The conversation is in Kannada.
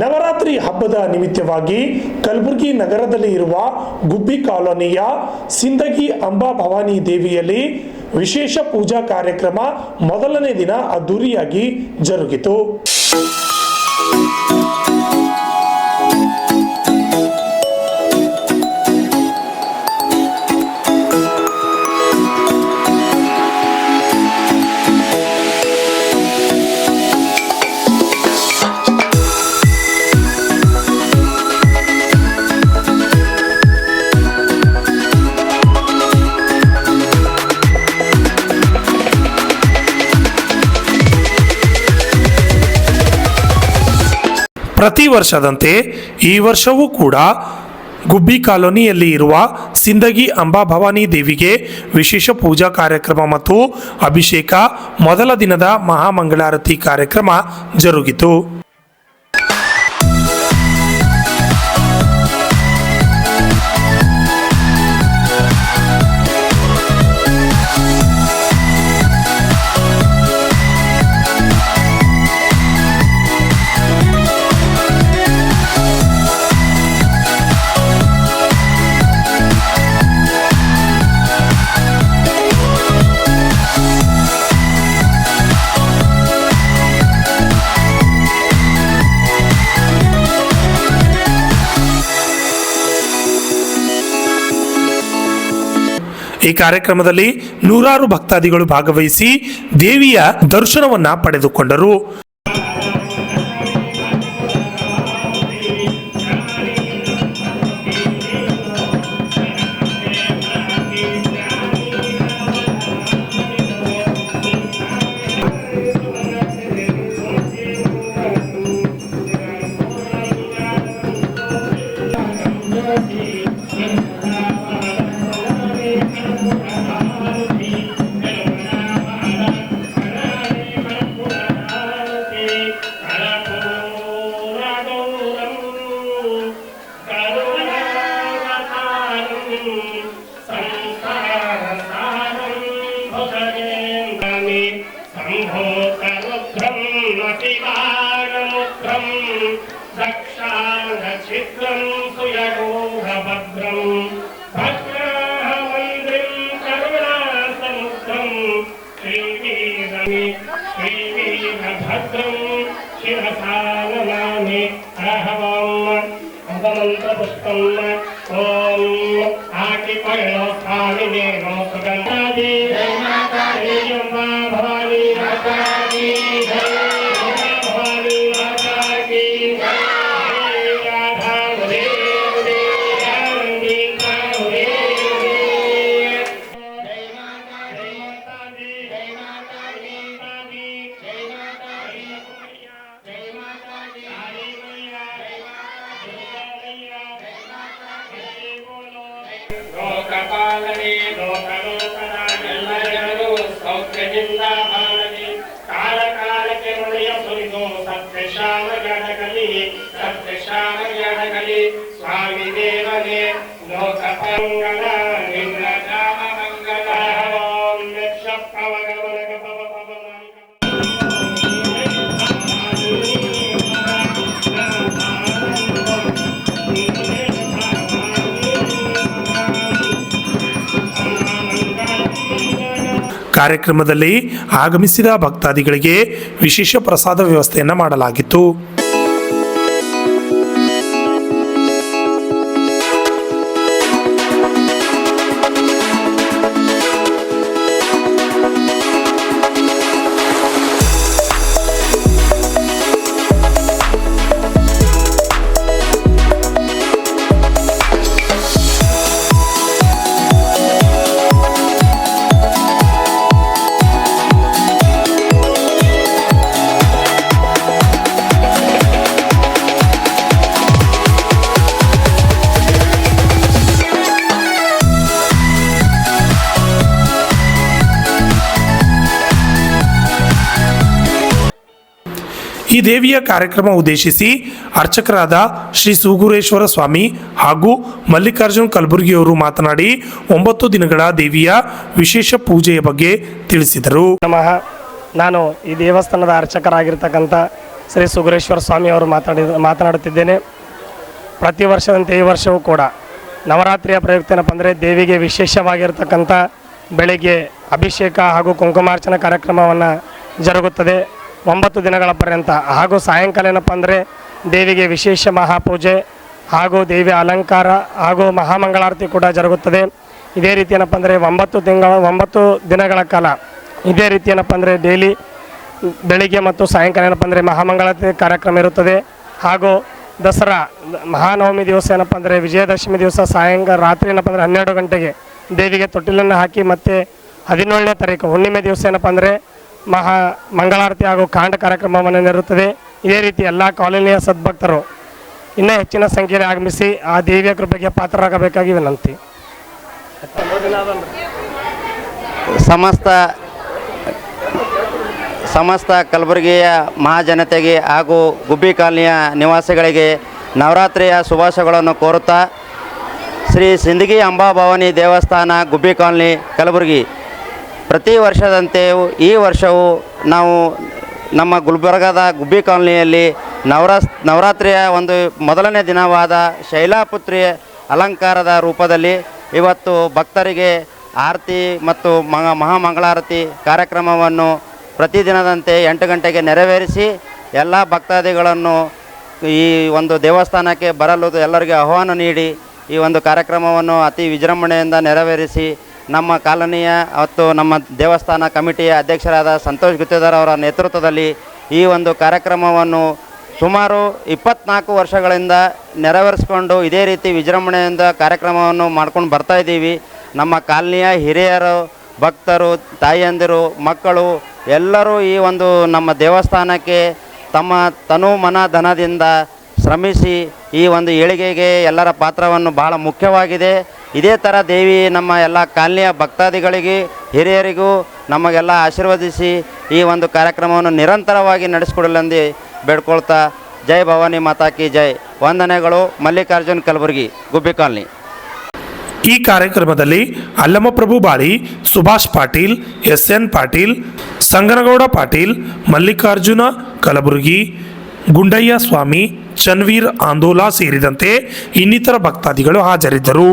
ನವರಾತ್ರಿ ಹಬ್ಬದ ನಿಮಿತ್ತವಾಗಿ ಕಲಬುರಗಿ ನಗರದಲ್ಲಿ ಇರುವ ಗುಬ್ಬಿ ಕಾಲೋನಿಯ ಸಿಂದಗಿ ಅಂಬಾ ಭವಾನಿ ದೇವಿಯಲ್ಲಿ ವಿಶೇಷ ಪೂಜಾ ಕಾರ್ಯಕ್ರಮ ಮೊದಲನೇ ದಿನ ಅದ್ದೂರಿಯಾಗಿ ಜರುಗಿತು. ಪ್ರತಿ ವರ್ಷದಂತೆ ಈ ವರ್ಷವೂ ಕೂಡ ಗುಬ್ಬಿ ಕಾಲೋನಿಯಲ್ಲಿ ಇರುವ ಸಿಂದಗಿ ಅಂಬಾ ಭವಾನಿ ದೇವಿಗೆ ವಿಶೇಷ ಪೂಜಾ ಕಾರ್ಯಕ್ರಮ ಮತ್ತು ಅಭಿಷೇಕ ಮೊದಲ ದಿನದ ಮಹಾಮಂಗಳಾರತಿ ಕಾರ್ಯಕ್ರಮ ಜರುಗಿತು. ಈ ಕಾರ್ಯಕ್ರಮದಲ್ಲಿ ನೂರಾರು ಭಕ್ತಾದಿಗಳು ಭಾಗವಹಿಸಿ ದೇವಿಯ ದರ್ಶನವನ್ನ ಪಡೆದುಕೊಂಡರು. ಸ್ವಾಮಿ ದೇವನೇ ಲೋಕ ಮಂಗಲ ನಿನ್ನ ನಾಮ ಮಂಗಲ ಓಂ ಯಕ್ಷ ಪವಗವನಗ ಪವ ಕಾರ್ಯಕ್ರಮದಲ್ಲಿ ಆಗಮಿಸಿದ ಭಕ್ತಾದಿಗಳಿಗೆ ವಿಶೇಷ ಪ್ರಸಾದ ವ್ಯವಸ್ಥೆಯನ್ನು ಮಾಡಲಾಗಿತ್ತು. ಈ ದೇವಿಯ ಕಾರ್ಯಕ್ರಮ ಉದ್ದೇಶಿಸಿ ಅರ್ಚಕರಾದ ಶ್ರೀ ಸೂಗುರೇಶ್ವರ ಸ್ವಾಮಿ ಹಾಗೂ ಮಲ್ಲಿಕಾರ್ಜುನ್ ಕಲಬುರ್ಗಿಯವರು ಮಾತನಾಡಿ 9 ದಿನಗಳ ದೇವಿಯ ವಿಶೇಷ ಪೂಜೆಯ ಬಗ್ಗೆ ತಿಳಿಸಿದರು. ನಮಃ. ನಾನು ಈ ದೇವಸ್ಥಾನದ ಅರ್ಚಕರಾಗಿರ್ತಕ್ಕಂಥ ಶ್ರೀ ಸುಗ್ರೇಶ್ವರ ಸ್ವಾಮಿ ಅವರು ಮಾತನಾಡುತ್ತಿದ್ದೇನೆ. ಪ್ರತಿ ವರ್ಷದಂತೆ ಈ ವರ್ಷವೂ ಕೂಡ ನವರಾತ್ರಿಯ ಪ್ರಯುಕ್ತ ಏನಪ್ಪ ಅಂದರೆ ದೇವಿಗೆ ವಿಶೇಷವಾಗಿರ್ತಕ್ಕಂಥ ಬೆಳಿಗ್ಗೆ ಅಭಿಷೇಕ ಹಾಗೂ ಕುಂಕುಮಾರ್ಚನೆ ಕಾರ್ಯಕ್ರಮವನ್ನು ಜರುಗುತ್ತದೆ 9 ದಿನಗಳ ಪರ್ಯಂತ. ಹಾಗೂ ಸಾಯಂಕಾಲ ಏನಪ್ಪ ಅಂದರೆ ದೇವಿಗೆ ವಿಶೇಷ ಮಹಾಪೂಜೆ ಹಾಗೂ ದೇವಿಯ ಅಲಂಕಾರ ಹಾಗೂ ಮಹಾಮಂಗಳಾರತಿ ಕೂಡ ಜರುಗುತ್ತದೆ. ಇದೇ ರೀತಿ ಏನಪ್ಪ ಅಂದರೆ 9 ದಿನಗಳ ಕಾಲ ಇದೇ ರೀತಿ ಏನಪ್ಪ ಅಂದರೆ ಡೈಲಿ ಬೆಳಿಗ್ಗೆ ಮತ್ತು ಸಾಯಂಕಾಲ ಏನಪ್ಪ ಅಂದರೆ ಮಹಾಮಂಗಳಾರತಿ ಕಾರ್ಯಕ್ರಮ ಇರುತ್ತದೆ. ಹಾಗೂ ದಸರಾ ಮಹಾನವಮಿ ದಿವಸ ಏನಪ್ಪ ಅಂದರೆ ವಿಜಯದಶಮಿ ದಿವಸ ಸಾಯಂಕಾಲ ರಾತ್ರಿ ಏನಪ್ಪ ಅಂದರೆ 12 ಗಂಟೆಗೆ ದೇವಿಗೆ ತೊಟ್ಟಿಲನ್ನು ಹಾಕಿ ಮತ್ತು 17ನೇ ತಾರೀಕು ಹುಣ್ಣಿಮೆ ದಿವಸ ಏನಪ್ಪ ಅಂದರೆ ಮಂಗಳಾರತಿ ಹಾಗೂ ಕಾಂಡ ಕಾರ್ಯಕ್ರಮವನ್ನು ಇರುತ್ತದೆ. ಇದೇ ರೀತಿ ಎಲ್ಲ ಕಾಲೋನಿಯ ಸದ್ಭಕ್ತರು ಇನ್ನೂ ಹೆಚ್ಚಿನ ಸಂಖ್ಯೆಯಲ್ಲಿ ಆಗಮಿಸಿ ಆ ದೇವಿಯ ಕೃಪೆಗೆ ಪಾತ್ರರಾಗಬೇಕಾಗಿ ವಿನಂತಿ. ಸಮಸ್ತ ಕಲಬುರಗಿಯ ಮಹಾಜನತೆಗೆ ಹಾಗೂ ಗುಬ್ಬಿ ಕಾಲನಿಯ ನಿವಾಸಿಗಳಿಗೆ ನವರಾತ್ರಿಯ ಶುಭಾಶಯಗಳನ್ನು ಕೋರುತ್ತಾ, ಶ್ರೀ ಸಿಂದಗಿ ಅಂಬಾಭವಾನಿ ದೇವಸ್ಥಾನ ಗುಬ್ಬಿ ಕಾಲನಿ ಕಲಬುರಗಿ ಪ್ರತಿ ವರ್ಷದಂತೆಯೂ ಈ ವರ್ಷವೂ ನಾವು ನಮ್ಮ ಗುಲ್ಬರ್ಗದ ಗುಬ್ಬಿ ಕಾಲನಿಯಲ್ಲಿ ನವರಾತ್ರಿಯ ಒಂದು ಮೊದಲನೇ ದಿನವಾದ ಶೈಲಾಪುತ್ರಿ ಅಲಂಕಾರದ ರೂಪದಲ್ಲಿ ಇವತ್ತು ಭಕ್ತರಿಗೆ ಆರತಿ ಮತ್ತು ಮಹಾಮಂಗಳಾರತಿ ಕಾರ್ಯಕ್ರಮವನ್ನು ಪ್ರತಿದಿನದಂತೆ 8 ಗಂಟೆಗೆ ನೆರವೇರಿಸಿ ಎಲ್ಲ ಭಕ್ತಾದಿಗಳನ್ನು ಈ ಒಂದು ದೇವಸ್ಥಾನಕ್ಕೆ ಬರಲು ಎಲ್ಲರಿಗೆ ಆಹ್ವಾನ ನೀಡಿ ಈ ಒಂದು ಕಾರ್ಯಕ್ರಮವನ್ನು ಅತಿ ವಿಜೃಂಭಣೆಯಿಂದ ನೆರವೇರಿಸಿ ನಮ್ಮ ಕಾಲನಿಯ ಮತ್ತು ನಮ್ಮ ದೇವಸ್ಥಾನ ಕಮಿಟಿಯ ಅಧ್ಯಕ್ಷರಾದ ಸಂತೋಷ್ ಗುತ್ತೇದಾರ್ ಅವರ ನೇತೃತ್ವದಲ್ಲಿ ಈ ಒಂದು ಕಾರ್ಯಕ್ರಮವನ್ನು ಸುಮಾರು 24 ವರ್ಷಗಳಿಂದ ನೆರವೇರಿಸಿಕೊಂಡು ಇದೇ ರೀತಿ ವಿಜೃಂಭಣೆಯಿಂದ ಕಾರ್ಯಕ್ರಮವನ್ನು ಮಾಡ್ಕೊಂಡು ಬರ್ತಾಯಿದ್ದೀವಿ. ನಮ್ಮ ಕಾಲನಿಯ ಹಿರಿಯರು, ಭಕ್ತರು, ತಾಯಿಯಂದಿರು, ಮಕ್ಕಳು ಎಲ್ಲರೂ ಈ ಒಂದು ನಮ್ಮ ದೇವಸ್ಥಾನಕ್ಕೆ ತಮ್ಮ ತನು ಮನ ಧನದಿಂದ ಶ್ರಮಿಸಿ ಈ ಒಂದು ಏಳಿಗೆಗೆ ಎಲ್ಲರ ಪಾತ್ರವನ್ನು ಬಹಳ ಮುಖ್ಯವಾಗಿದೆ. ಇದೇ ಥರ ದೇವಿ ನಮ್ಮ ಎಲ್ಲ ಕಾಲನಿಯ ಭಕ್ತಾದಿಗಳಿಗೆ ಹಿರಿಯರಿಗೂ ನಮಗೆಲ್ಲ ಆಶೀರ್ವದಿಸಿ ಈ ಒಂದು ಕಾರ್ಯಕ್ರಮವನ್ನು ನಿರಂತರವಾಗಿ ನಡೆಸಿಕೊಡಲೆಂದು ಬೇಡ್ಕೊಳ್ತಾ, ಜೈ ಭವಾನಿ ಮಾತಾ ಕಿ ಜೈ. ವಂದನೆಗಳು. ಮಲ್ಲಿಕಾರ್ಜುನ್ ಕಲಬುರ್ಗಿ, ಗುಬ್ಬಿ ಕಾಲನಿ. ಈ ಕಾರ್ಯಕ್ರಮದಲ್ಲಿ ಅಲ್ಲಮಪ್ರಭು ಬಾಳಿ, ಸುಭಾಷ್ ಪಾಟೀಲ್, SN ಪಾಟೀಲ್, ಸಂಗನಗೌಡ ಪಾಟೀಲ್, ಮಲ್ಲಿಕಾರ್ಜುನ ಕಲಬುರ್ಗಿ, ಗುಂಡಯ್ಯ ಸ್ವಾಮಿ, ಚನ್ವೀರ್ ಆಂದೋಲಾ ಸೇರಿದಂತೆ ಇನ್ನಿತರ ಭಕ್ತಾದಿಗಳು ಹಾಜರಿದ್ದರು.